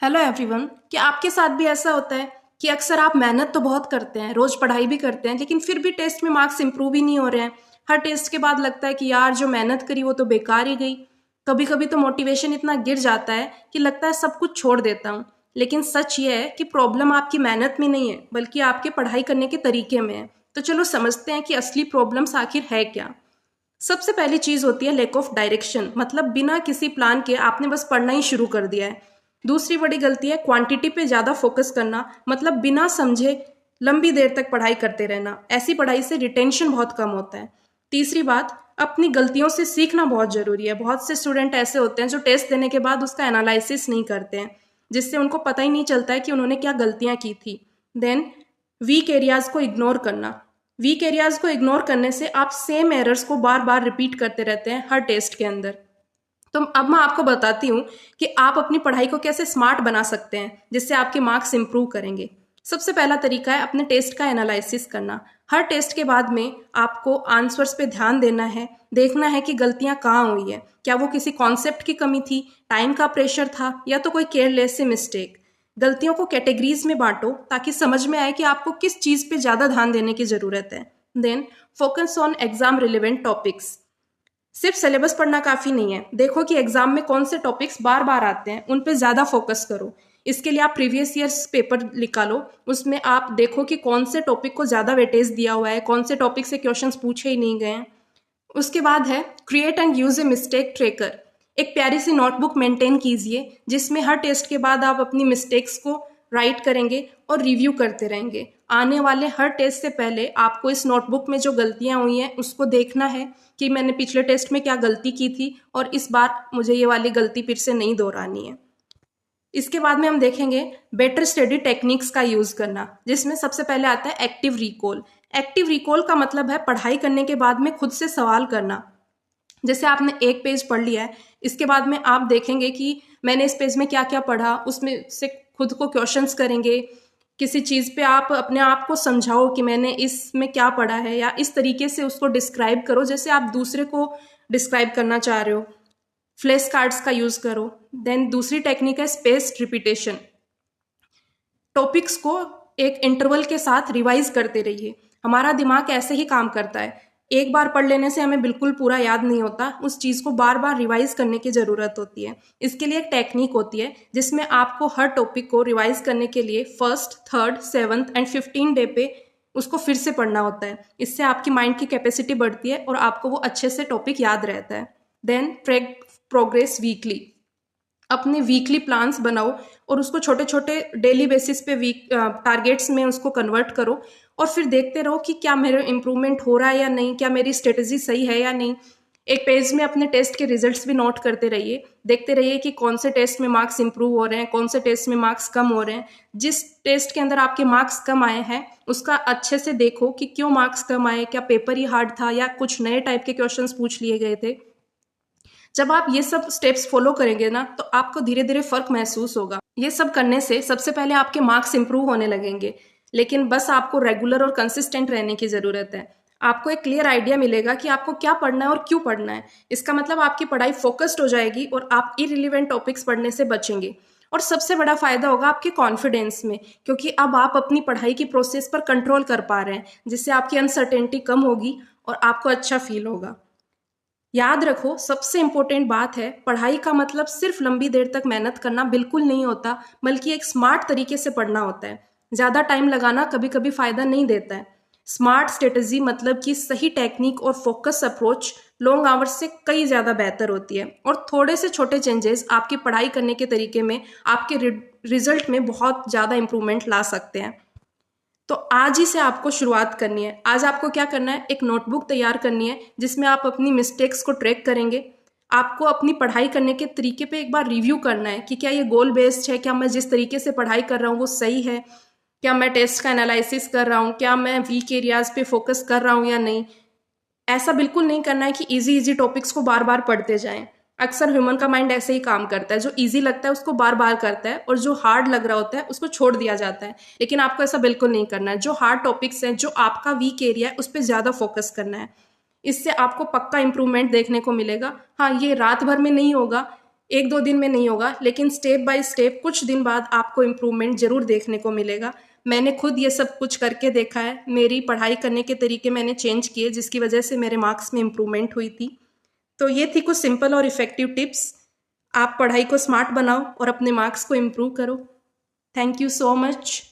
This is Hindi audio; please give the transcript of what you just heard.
Hello everyone. क्या आपके साथ भी ऐसा होता है कि अक्सर आप मेहनत तो बहुत करते हैं, रोज पढ़ाई भी करते हैं, लेकिन फिर भी टेस्ट में मार्क्स इंप्रूव ही नहीं हो रहे हैं। हर टेस्ट के बाद लगता है कि यार जो मेहनत करी वो तो बेकार ही गई। कभी कभी तो मोटिवेशन इतना गिर जाता है कि लगता है सब कुछ छोड़ देता हूँ। लेकिन सच ये है कि प्रॉब्लम आपकी मेहनत में नहीं है, बल्कि आपके पढ़ाई करने के तरीके में है। तो चलो समझते हैं कि असली प्रॉब्लम्स आखिर है क्या। सबसे पहली चीज होती है लैक ऑफ डायरेक्शन, मतलब बिना किसी प्लान के आपने बस पढ़ना ही शुरू कर दिया है। दूसरी बड़ी गलती है क्वांटिटी पे ज्यादा फोकस करना, मतलब बिना समझे लंबी देर तक पढ़ाई करते रहना। ऐसी पढ़ाई से रिटेंशन बहुत कम होता है। तीसरी बात, अपनी गलतियों से सीखना बहुत जरूरी है। बहुत से स्टूडेंट ऐसे होते हैं जो टेस्ट देने के बाद उसका एनालिसिस नहीं करते हैं, जिससे उनको पता ही नहीं चलता है कि उन्होंने क्या गलतियां की थी। देन वीक एरियाज को इग्नोर करना। वीक एरियाज को इग्नोर करने से आप सेम एरर्स को बार बार रिपीट करते रहते हैं हर टेस्ट के अंदर। तो अब मैं आपको बताती हूँ कि आप अपनी पढ़ाई को कैसे स्मार्ट बना सकते हैं, जिससे आपके मार्क्स इंप्रूव करेंगे। सबसे पहला तरीका है अपने टेस्ट का एनालिसिस करना। हर टेस्ट के बाद में आपको आंसर्स पे ध्यान देना है, देखना है कि गलतियां कहाँ हुई है। क्या वो किसी कॉन्सेप्ट की कमी थी, टाइम का प्रेशर था, या तो कोई केयरलेस से मिस्टेक। गलतियों को कैटेगरीज में बांटो ताकि समझ में आए कि आपको किस चीज पे ज्यादा ध्यान देने की जरूरत है। Then focus on exam relevant topics. सिर्फ सिलेबस पढ़ना काफी नहीं है, देखो कि एग्जाम में कौन से टॉपिक्स बार बार आते हैं, उन पे ज्यादा फोकस करो। इसके लिए आप प्रीवियस ईयर्स पेपर निकालो, उसमें आप देखो कि कौन से टॉपिक को ज्यादा वेटेज दिया हुआ है, कौन से टॉपिक से क्वेश्चंस पूछे ही नहीं गए हैं। उसके बाद है create and use a mistake tracker. एक प्यारी सी नोटबुक मेंटेन कीजिए जिसमें हर टेस्ट के बाद आप अपनी मिस्टेक्स को राइट करेंगे और रिव्यू करते रहेंगे। आने वाले हर टेस्ट से पहले आपको इस नोटबुक में जो गलतियां हुई हैं उसको देखना है कि मैंने पिछले टेस्ट में क्या गलती की थी और इस बार मुझे ये वाली गलती फिर से नहीं दोहरानी है। इसके बाद में हम देखेंगे बेटर स्टडी टेक्निक्स का यूज करना, जिसमें सबसे पहले आता है एक्टिव रिकॉल। एक्टिव रिकॉल का मतलब है पढ़ाई करने के बाद में खुद से सवाल करना। जैसे आपने एक पेज पढ़ लिया है, इसके बाद में आप देखेंगे कि मैंने इस पेज में क्या क्या पढ़ा, उसमें से खुद को क्वेश्चंस करेंगे। किसी चीज़ पे आप अपने आप को समझाओ कि मैंने इसमें क्या पढ़ा है, या इस तरीके से उसको डिस्क्राइब करो जैसे आप दूसरे को डिस्क्राइब करना चाह रहे हो। फ्लैश कार्ड्स का यूज़ करो। देन दूसरी टेक्निक है स्पेस्ड रिपीटेशन। टॉपिक्स को एक इंटरवल के साथ रिवाइज करते रहिए। हमारा दिमाग ऐसे ही काम करता है, एक बार पढ़ लेने से हमें बिल्कुल पूरा याद नहीं होता, उस चीज़ को बार बार रिवाइज करने की ज़रूरत होती है। इसके लिए एक टेक्निक होती है जिसमें आपको हर टॉपिक को रिवाइज करने के लिए first, third, seventh and 15 day पे उसको फिर से पढ़ना होता है। इससे आपकी माइंड की कैपेसिटी बढ़ती है और आपको वो अच्छे से टॉपिक याद रहता है। Then track progress weekly. अपने वीकली प्लान्स बनाओ और उसको छोटे छोटे डेली बेसिस पे वीक टारगेट्स में उसको कन्वर्ट करो, और फिर देखते रहो कि क्या मेरा इम्प्रूवमेंट हो रहा है या नहीं, क्या मेरी स्ट्रेटजी सही है या नहीं। एक पेज में अपने टेस्ट के रिजल्ट्स भी नोट करते रहिए, देखते रहिए कि कौन से टेस्ट में मार्क्स इंप्रूव हो रहे हैं, कौन से टेस्ट में मार्क्स कम हो रहे हैं। जिस टेस्ट के अंदर आपके मार्क्स कम आए हैं उसका अच्छे से देखो कि क्यों मार्क्स कम आए, क्या पेपर ही हार्ड था या कुछ नए टाइप के क्वेश्चंस पूछ लिए गए थे। जब आप ये सब स्टेप्स फॉलो करेंगे ना, तो आपको धीरे धीरे फर्क महसूस होगा। ये सब करने से सबसे पहले आपके मार्क्स इंप्रूव होने लगेंगे, लेकिन बस आपको रेगुलर और कंसिस्टेंट रहने की जरूरत है। आपको एक क्लियर आइडिया मिलेगा कि आपको क्या पढ़ना है और क्यों पढ़ना है। इसका मतलब आपकी पढ़ाई फोकस्ड हो जाएगी और आप इररिलेवेंट टॉपिक्स पढ़ने से बचेंगे। और सबसे बड़ा फायदा होगा आपके कॉन्फिडेंस में, क्योंकि अब आप अपनी पढ़ाई की प्रोसेस पर कंट्रोल कर पा रहे हैं, जिससे आपकी अनसर्टेनिटी कम होगी और आपको अच्छा फील होगा। याद रखो, सबसे इंपॉर्टेंट बात है, पढ़ाई का मतलब सिर्फ लंबी देर तक मेहनत करना बिल्कुल नहीं होता, बल्कि एक स्मार्ट तरीके से पढ़ना होता है। ज्यादा टाइम लगाना कभी कभी फायदा नहीं देता है। स्मार्ट स्ट्रेटजी मतलब कि सही टेक्निक और फोकस अप्रोच लॉन्ग आवर्स से कई ज्यादा बेहतर होती है, और थोड़े से छोटे चेंजेस आपकी पढ़ाई करने के तरीके में, आपके रिजल्ट में बहुत ज्यादा इंप्रूवमेंट ला सकते हैं। तो आज ही से आपको शुरुआत करनी है। आज आपको क्या करना है, एक नोटबुक तैयार करनी है जिसमें आप अपनी मिस्टेक्स को ट्रैक करेंगे। आपको अपनी पढ़ाई करने के तरीके पे एक बार रिव्यू करना है कि क्या ये गोल बेस्ड है, क्या मैं जिस तरीके से पढ़ाई कर रहा हूँ वो सही है, क्या मैं टेस्ट का एनालिसिस कर रहा हूँ, क्या मैं वीक एरियाज पे फोकस कर रहा हूँ या नहीं। ऐसा बिल्कुल नहीं करना है कि इजी इजी टॉपिक्स को बार बार पढ़ते जाएं। अक्सर ह्यूमन का माइंड ऐसे ही काम करता है, जो इजी लगता है उसको बार बार करता है और जो हार्ड लग रहा होता है उसको छोड़ दिया जाता है। लेकिन आपको ऐसा बिल्कुल नहीं करना है। जो हार्ड टॉपिक्स हैं, जो आपका वीक एरिया है, उस पर ज़्यादा फोकस करना है। इससे आपको पक्का इंप्रूवमेंट देखने को मिलेगा। हाँ, ये रात भर में नहीं होगा, एक दो दिन में नहीं होगा, लेकिन स्टेप बाय स्टेप कुछ दिन बाद आपको इम्प्रूवमेंट ज़रूर देखने को मिलेगा। मैंने खुद ये सब कुछ करके देखा है, मेरी पढ़ाई करने के तरीके मैंने चेंज किए, जिसकी वजह से मेरे मार्क्स में इम्प्रूवमेंट हुई थी। तो ये थी कुछ सिंपल और इफ़ेक्टिव टिप्स। आप पढ़ाई को स्मार्ट बनाओ और अपने मार्क्स को इम्प्रूव करो। Thank you so much.